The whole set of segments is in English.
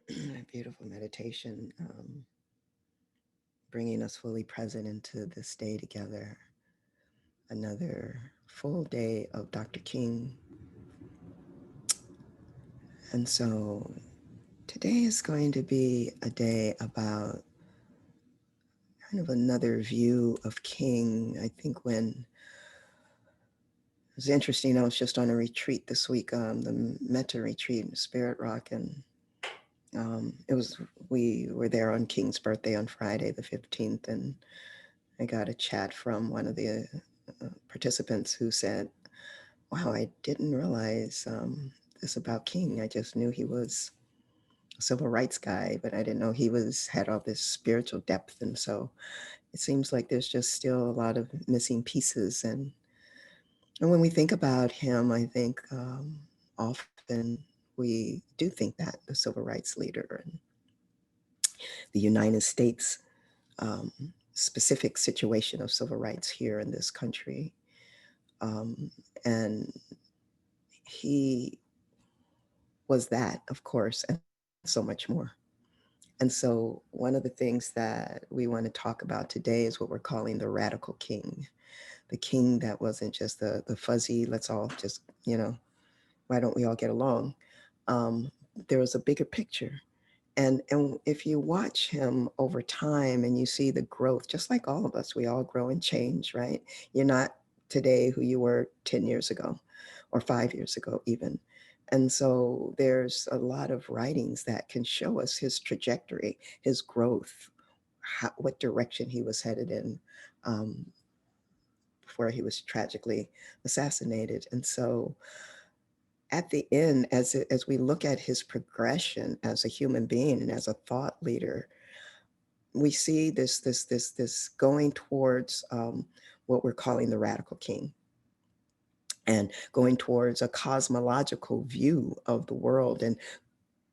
A beautiful meditation, bringing us fully present into this day together. Another full day of Dr. King. And so today is going to be a day about kind of another view of King. I think when it was interesting, I was just on a retreat this week, the Metta retreat in Spirit Rock, and it was we were there on King's birthday on Friday the 15th, and I got a chat from one of the participants who said, "Wow, I didn't realize this about King. I just knew he was a civil rights guy, but I didn't know he was had all this spiritual depth." And so it seems like there's just still a lot of missing pieces. And when we think about him, I think often we do think that the civil rights leader and the United States specific situation of civil rights here in this country. Um, and he was that, of course, and so much more. And so, one of the things that we want to talk about today is what we're calling the radical king, the king that wasn't just the fuzzy, let's all just, why don't we all get along? Um, there was a bigger picture. And if you watch him over time and you see the growth, just like all of us, we all grow and change, right? You're not today who you were 10 years ago or 5 years ago, even. And so there's a lot of writings that can show us his trajectory, his growth, what direction he was headed in um, before he was tragically assassinated. And so at the end, as we look at his progression as a human being and as a thought leader, we see this going towards what we're calling the radical king, and going towards a cosmological view of the world and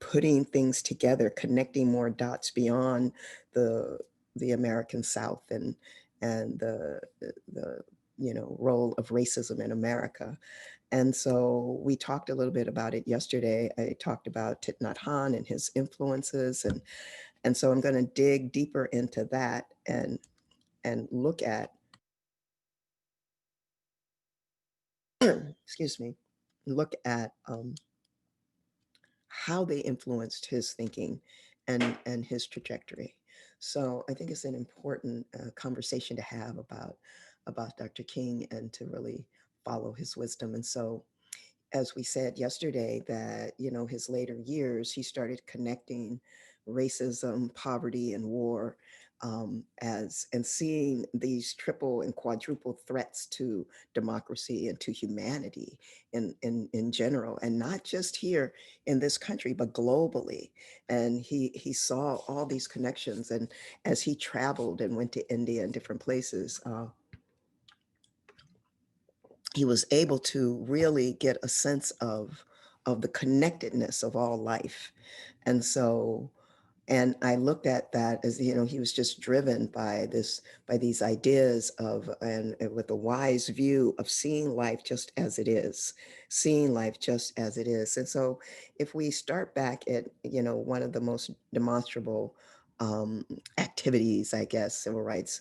putting things together, connecting more dots beyond the the American South and the role of racism in America. And so we talked a little bit about it yesterday. I talked about Thich Han and his influences, and so I'm going to dig deeper into that and look at excuse me, look at how they influenced his thinking and his trajectory. So I think it's an important conversation to have about Dr. King and to really follow his wisdom. And so, as we said yesterday, that his later years, he started connecting racism, poverty, and war as and seeing these triple and quadruple threats to democracy and to humanity in general, and not just here in this country, but globally. And he saw all these connections, and as he traveled and went to India and different places. He was able to really get a sense of the connectedness of all life. And so, and I looked at that as, he was just driven by by these ideas of, and with a wise view of seeing life just as it is, seeing life just as it is. And so if we start back at, one of the most demonstrable um, activities, I guess, civil rights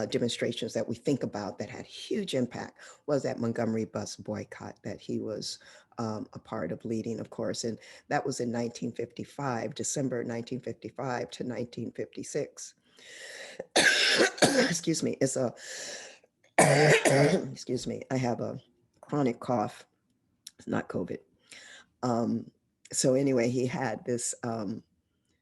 demonstrations that we think about that had huge impact was that Montgomery Bus Boycott that he was a part of leading, of course. And that was in 1955, December 1955 to 1956. Excuse me. It's a, excuse me, I have a chronic cough. It's not COVID. Um, so anyway, he had this,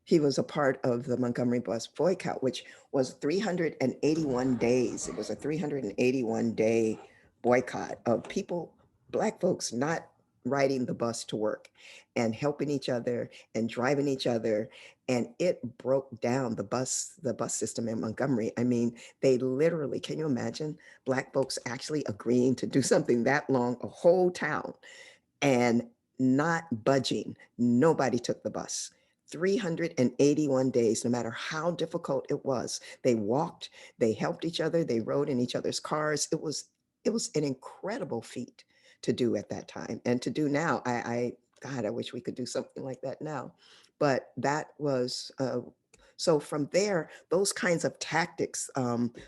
he was a part of the Montgomery Bus Boycott, which was 381 days. It was a 381-day boycott of people, Black folks, not riding the bus to work and helping each other and driving each other. And it broke down the bus system in Montgomery. I mean, they literally, can you imagine Black folks actually agreeing to do something that long, a whole town, and not budging? Nobody took the bus. 381 days, no matter how difficult it was. They walked, they helped each other, they rode in each other's cars. It was an incredible feat to do at that time and to do now. God, I wish we could do something like that now. But that was, so from there, those kinds of tactics,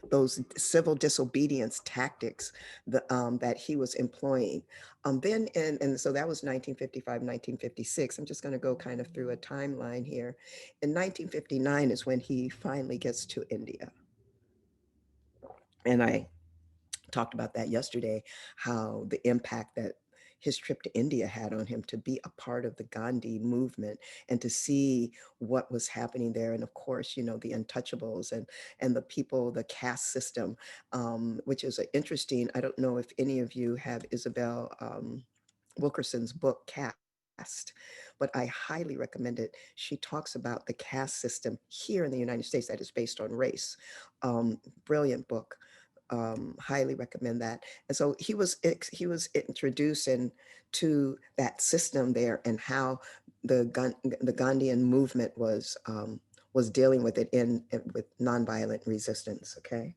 those civil disobedience tactics that he was employing. Then, and so that was 1955, 1956. I'm just going to go kind of through a timeline here. In 1959 is when he finally gets to India. And I talked about that yesterday, how the impact that his trip to India had on him, to be a part of the Gandhi movement and to see what was happening there. And of course, you know, the untouchables and the people, the caste system, which is a interesting, I don't know if any of you have Isabel Wilkerson's book, Caste, but I highly recommend it. She talks about the caste system here in the United States that is based on race. Brilliant book, highly recommend that. And so he was introduced to that system there and how the Gandhian movement was dealing with it with nonviolent resistance. Okay,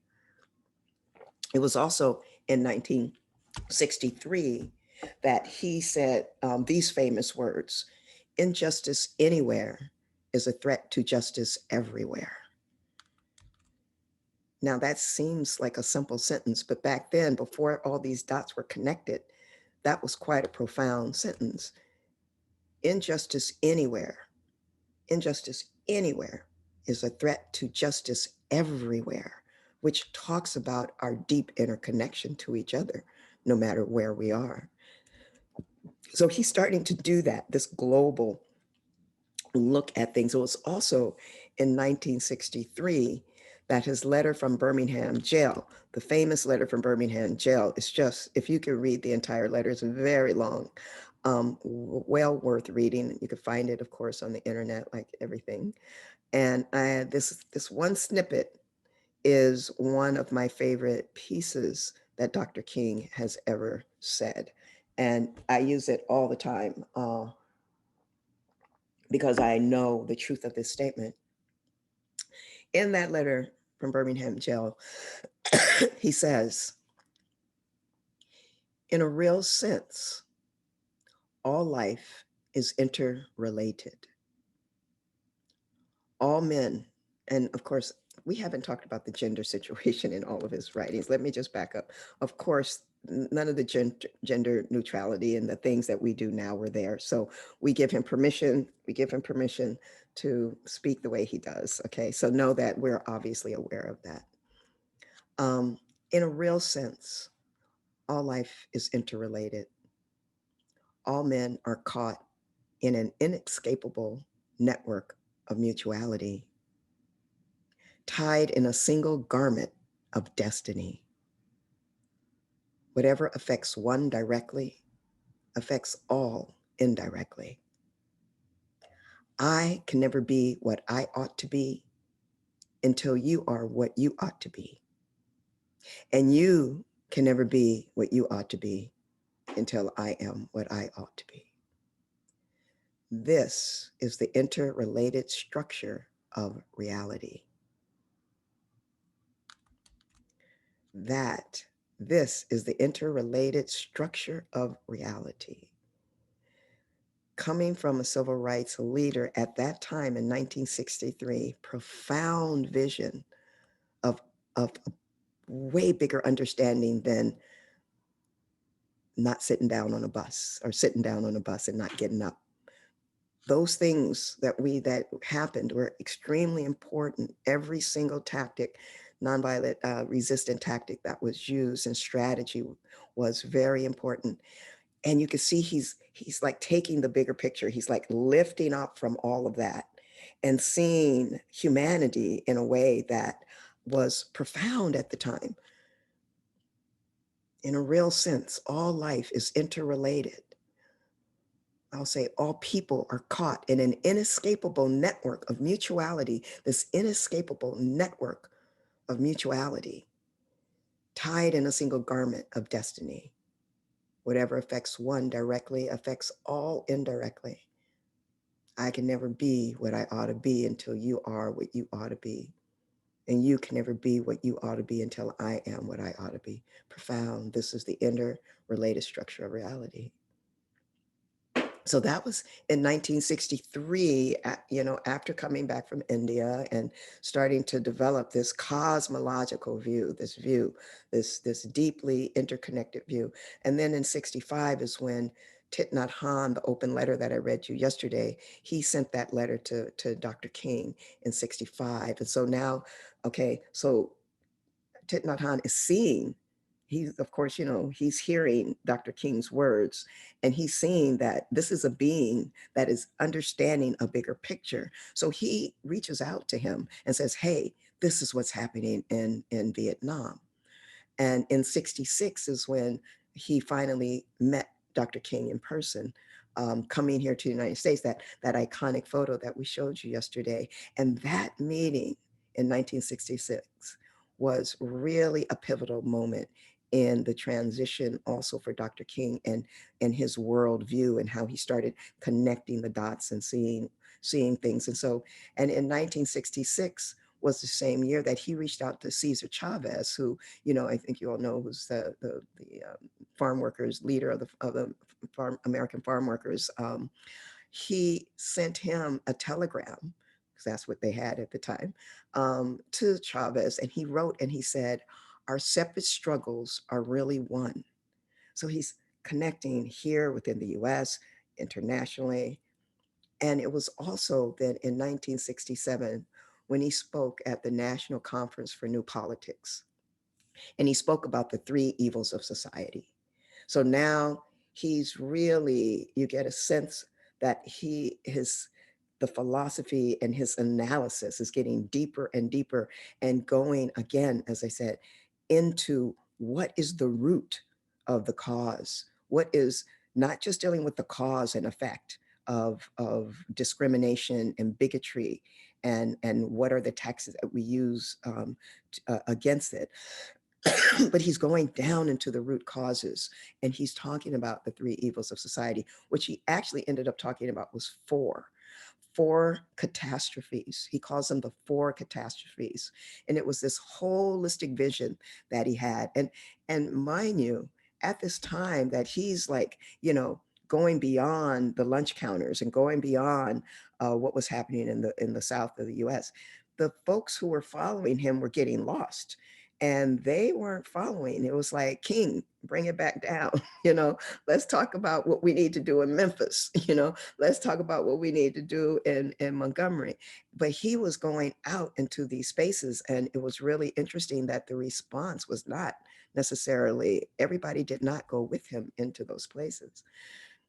it was also in 1963 that he said these famous words: "Injustice anywhere is a threat to justice everywhere." Now, that seems like a simple sentence, but back then, before all these dots were connected, that was quite a profound sentence. Injustice anywhere, injustice anywhere is a threat to justice everywhere, which talks about our deep interconnection to each other, no matter where we are. So he's starting to do that, this global look at things. It was also in 1963 that his letter from Birmingham jail, the famous letter from Birmingham jail, is just, if you can read the entire letter, it's very long, well worth reading. You can find it, of course, on the internet, like everything. And this one snippet is one of my favorite pieces that Dr. King has ever said. And I use it all the time because I know the truth of this statement. In that letter from Birmingham jail, he says, in a real sense, all life is interrelated. All men, and of course, we haven't talked about the gender situation in all of his writings. Let me just back up. Of course, none of the gender neutrality and the things that we do now were there. So we give him permission. We give him permission to speak the way he does. Okay, so know that we're obviously aware of that. Um, in a real sense, all life is interrelated. All men are caught in an inescapable network of mutuality, tied in a single garment of destiny. Whatever affects one directly affects all indirectly. I can never be what I ought to be until you are what you ought to be. And you can never be what you ought to be until I am what I ought to be. This is the interrelated structure of reality. That this is the interrelated structure of reality. Coming from a civil rights leader at that time in 1963, profound vision of a way bigger understanding than not sitting down on a bus or sitting down on a bus and not getting up. Those things that happened were extremely important. Every single tactic, nonviolent resistant tactic that was used and strategy was very important. And you can see he's like taking the bigger picture. He's like lifting up from all of that and seeing humanity in a way that was profound at the time. In a real sense, all life is interrelated. I'll say all people are caught in an inescapable network of mutuality, this inescapable network of mutuality, tied in a single garment of destiny. Whatever affects one directly affects all indirectly. I can never be what I ought to be until you are what you ought to be. And you can never be what you ought to be until I am what I ought to be. Profound. This is the interrelated structure of reality. So that was in 1963, after coming back from India and starting to develop this cosmological view, this deeply interconnected view. And then in 65 is when Thich Nhat Hanh, the open letter that I read you yesterday, he sent that letter to Dr. King in 65. And so now, okay, so Thich Nhat Hanh is seeing, he's, of course, he's hearing Dr. King's words, and he's seeing that this is a being that is understanding a bigger picture. So he reaches out to him and says, hey, this is what's happening in Vietnam. And in 66 is when he finally met Dr. King in person, coming here to the United States, that iconic photo that we showed you yesterday. And that meeting in 1966 was really a pivotal moment in the transition also for Dr. King and his worldview and how he started connecting the dots and seeing things. And so, and in 1966 was the same year that he reached out to Cesar Chavez, who, I think you all know, who's the farm workers leader of the American farm workers. He sent him a telegram, because that's what they had at the time, to Chavez, and he wrote and he said, "Our separate struggles are really one." So he's connecting here within the U.S., internationally, and it was also then in 1967 when he spoke at the National Conference for New Politics. And he spoke about the three evils of society. So now he's really, you get a sense that the philosophy and his analysis is getting deeper and deeper and going again, as I said, into what is the root of the cause? What is not just dealing with the cause and effect of discrimination and bigotry, and what are the taxes that we use against it, but he's going down into the root causes, and he's talking about the three evils of society, which he actually ended up talking about was four catastrophes. He calls them the four catastrophes. And it was this holistic vision that he had. And mind you, at this time that he's like, going beyond the lunch counters and going beyond what was happening in the south of the US, the folks who were following him were getting lost. And they weren't following. It was like, King, bring it back down. Let's talk about what we need to do in Memphis. Let's talk about what we need to do in Montgomery. But he was going out into these spaces, and it was really interesting that the response was not necessarily, everybody did not go with him into those places.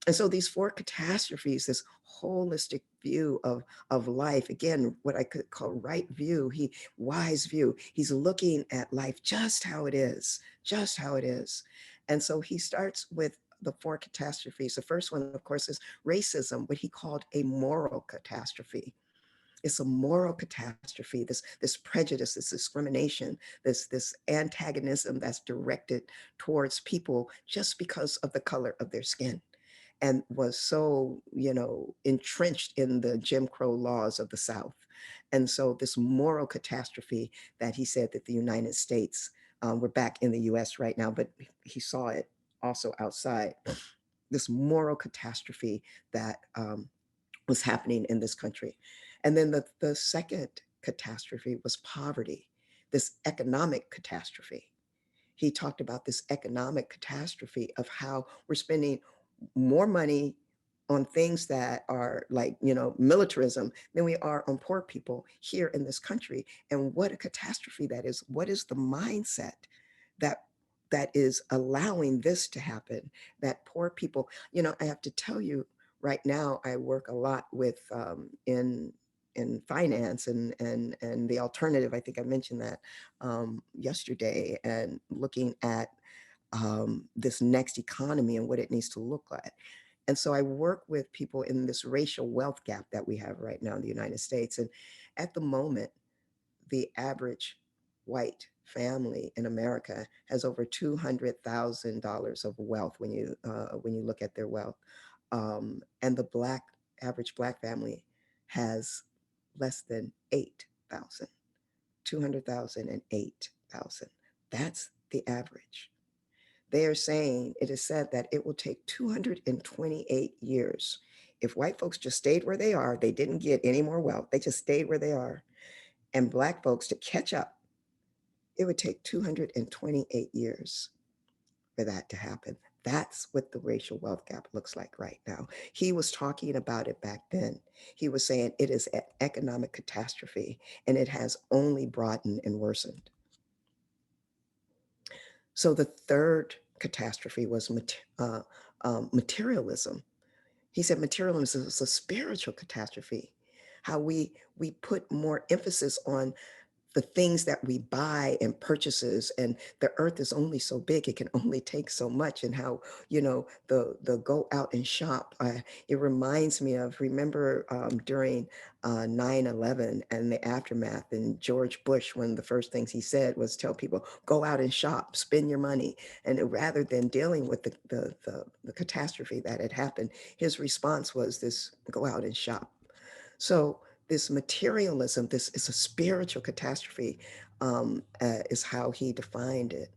And so these four catastrophes, this holistic view of life, again, what I could call right view, wise view, he's looking at life just how it is, just how it is. And so he starts with the four catastrophes. The first one, of course, is racism, what he called a moral catastrophe. It's a moral catastrophe, this prejudice, this discrimination, this antagonism that's directed towards people just because of the color of their skin, and was so, entrenched in the Jim Crow laws of the South. And so this moral catastrophe that he said that the United States, we're back in the US right now, but he saw it also outside, this moral catastrophe that was happening in this country. And then the second catastrophe was poverty, this economic catastrophe. He talked about this economic catastrophe of how we're spending more money on things that are like, militarism than we are on poor people here in this country. And what a catastrophe that is. What is the mindset that is allowing this to happen? That poor people, I have to tell you right now, I work a lot with in finance and the alternative. I think I mentioned that yesterday, and looking at this next economy and what it needs to look like. And so I work with people in this racial wealth gap that we have right now in the United States. And at the moment, the average white family in America has over $200,000 of wealth when you look at their wealth, and the average black family has less than 8,000, 200,000 and 8,000. That's the average. They are saying, it is said that it will take 228 years. If white folks just stayed where they are, they didn't get any more wealth, they just stayed where they are, and black folks to catch up, it would take 228 years for that to happen. That's what the racial wealth gap looks like right now. He was talking about it back then. He was saying it is an economic catastrophe and it has only broadened and worsened. So the third catastrophe was materialism. He said materialism is a spiritual catastrophe. How we put more emphasis on the things that we buy and purchases, and the earth is only so big, it can only take so much. And how, the go out and shop, it reminds me of, remember, during 9/11 and the aftermath, and George Bush, one of the first things he said was tell people, go out and shop, spend your money. And rather than dealing with the catastrophe that had happened, his response was this: go out and shop. So this materialism, this is a spiritual catastrophe, is how he defined it.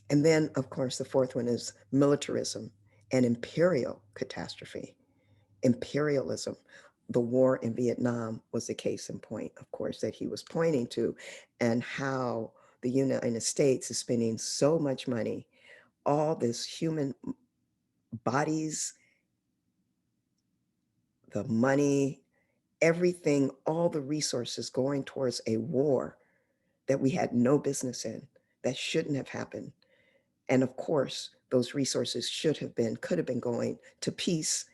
And then, of course, the fourth one is militarism and imperial catastrophe. Imperialism. The war in Vietnam was the case in point, of course, that he was pointing to, and how the United States is spending so much money, all this human bodies, the money, everything, all the resources going towards a war that we had no business in, that shouldn't have happened. And of course, those resources could have been going to peace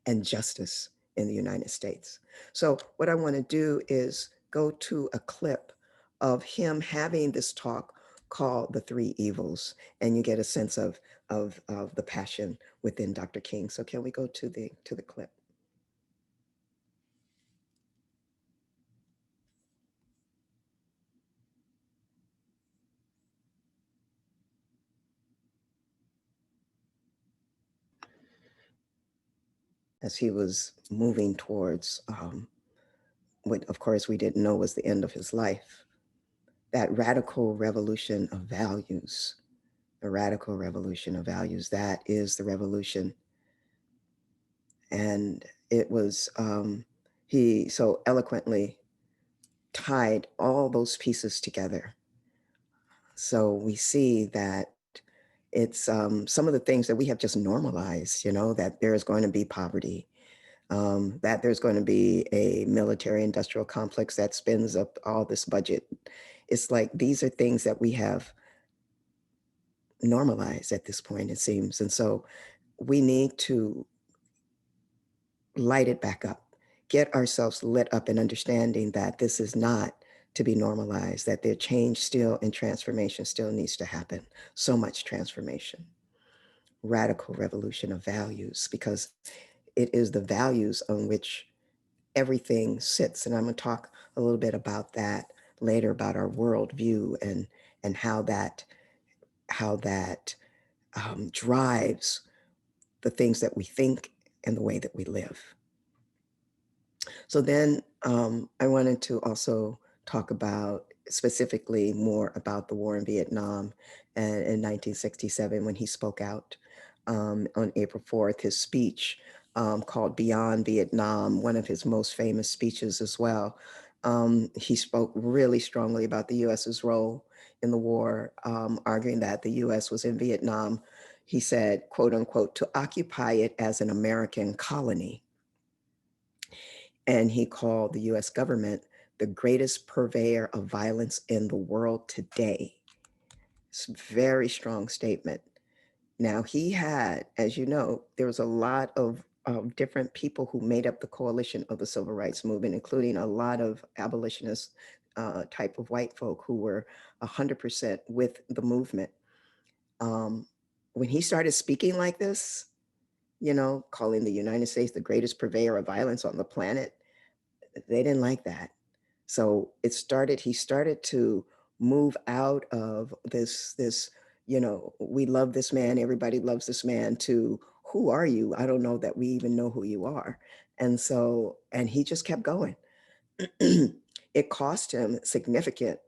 and justice in the United States. So, what I want to do is go to a clip of him having this talk called The Three Evils, and you get a sense of the passion within Dr. King. So, can we go to the clip? As he was moving towards what, of course, we didn't know was the end of his life, that radical revolution of values, the radical revolution of values, that is the revolution. And it was, he so eloquently tied all those pieces together. So we see that it's some of the things that we have just normalized, that there is going to be poverty, that there's going to be a military industrial complex that spends up all this budget. It's like these are things that we have normalized at this point, it seems. And so we need to light it back up, get ourselves lit up in understanding that this is not to be normalized, that the change still and transformation still needs to happen. So much transformation, radical revolution of values, because it is the values on which everything sits. And I'm going to talk a little bit about that later, about our worldview and how that drives the things that we think and the way that we live. So then I wanted to also talk about specifically more about the war in Vietnam and in 1967 when he spoke out on April 4th, his speech called Beyond Vietnam, one of his most famous speeches as well. He spoke really strongly about the US's role in the war, arguing that the US was in Vietnam. He said, quote unquote, to occupy it as an American colony. And he called the US government the greatest purveyor of violence in the world today. It's a very strong statement. Now, he had, as you know, there was a lot of different people who made up the coalition of the civil rights movement, including a lot of abolitionist type of white folk who were 100% with the movement. When he started speaking like this, calling the United States the greatest purveyor of violence on the planet, they didn't like that. So he started to move out of this, we love this man, everybody loves this man, to who are you? I don't know that we even know who you are. And he just kept going. it cost him significant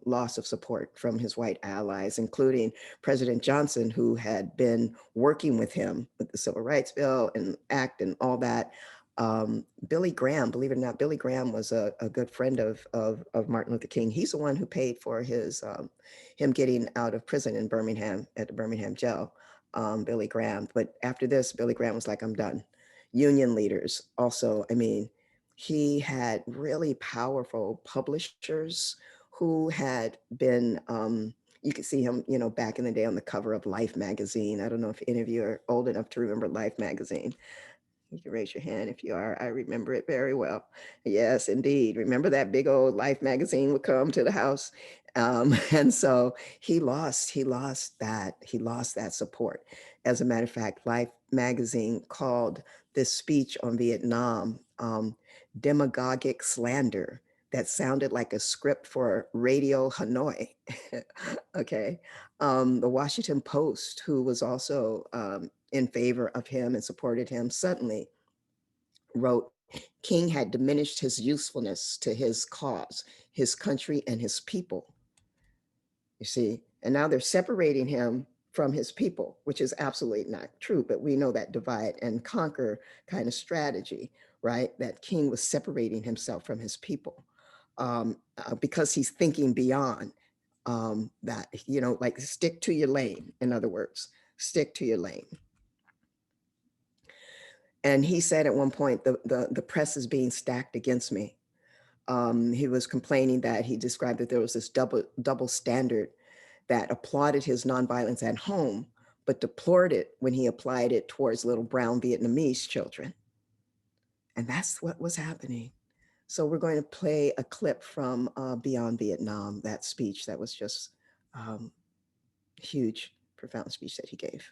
loss of support from his white allies, including President Johnson, who had been working with him with the Civil Rights Bill and Act and all that. Billy Graham, believe it or not, Billy Graham was a good friend of Martin Luther King. He's the one who paid for him getting out of prison in Birmingham at the Birmingham jail, Billy Graham. But after this, Billy Graham was like, I'm done. Union leaders also, I mean, he had really powerful publishers who had been, you could see him, back in the day on the cover of Life magazine. I don't know if any of you are old enough to remember Life magazine. You can raise your hand if you are. I remember it very well. Yes, indeed. Remember that big old Life magazine would come to the house. And so he lost that support. As a matter of fact, Life magazine called this speech on Vietnam demagogic slander that sounded like a script for Radio Hanoi. Okay. The Washington Post, who was also in favor of him and supported him, suddenly wrote, King had diminished his usefulness to his cause, his country, and his people. You see, and now they're separating him from his people, which is absolutely not true, but we know that divide and conquer kind of strategy, right? That King was separating himself from his people because he's thinking beyond that, like stick to your lane, in other words, stick to your lane. And he said at one point, the press is being stacked against me. He was complaining that he described that there was this double standard that applauded his nonviolence at home, but deplored it when he applied it towards little brown Vietnamese children. And that's what was happening. So we're going to play a clip from Beyond Vietnam, that speech that was just huge, profound speech that he gave.